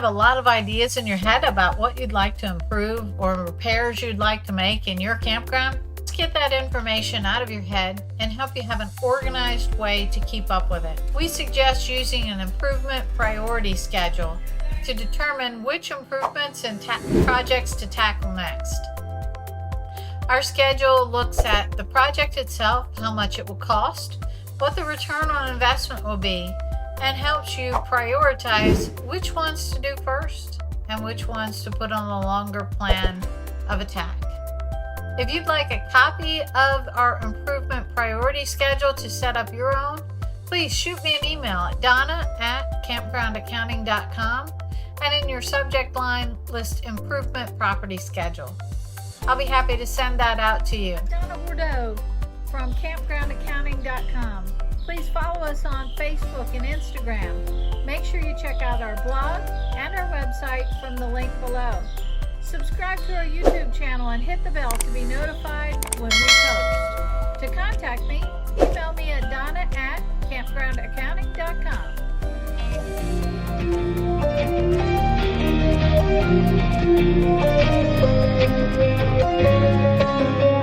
a lot of ideas in your head about what you'd like to improve or repairs you'd like to make in your campground, let's get that information out of your head and help you have an organized way to keep up with it. We suggest using an improvement priority schedule to determine which improvements and projects to tackle next. Our schedule looks at the project itself, how much it will cost, what the return on investment will be, and helps you prioritize which ones to do first and which ones to put on the longer plan of attack. If you'd like a copy of our improvement priority schedule to set up your own, please shoot me an email at donna@campgroundaccounting.com and in your subject line list improvement property schedule. I'll be happy to send that out to you. Donna Bordeaux from campgroundaccounting.com. Please follow us on Facebook and Instagram. Make sure you check out our blog and our website from the link below. Subscribe to our YouTube channel and hit the bell to be notified when we post. To contact me, email me at donna@campgroundaccounting.com.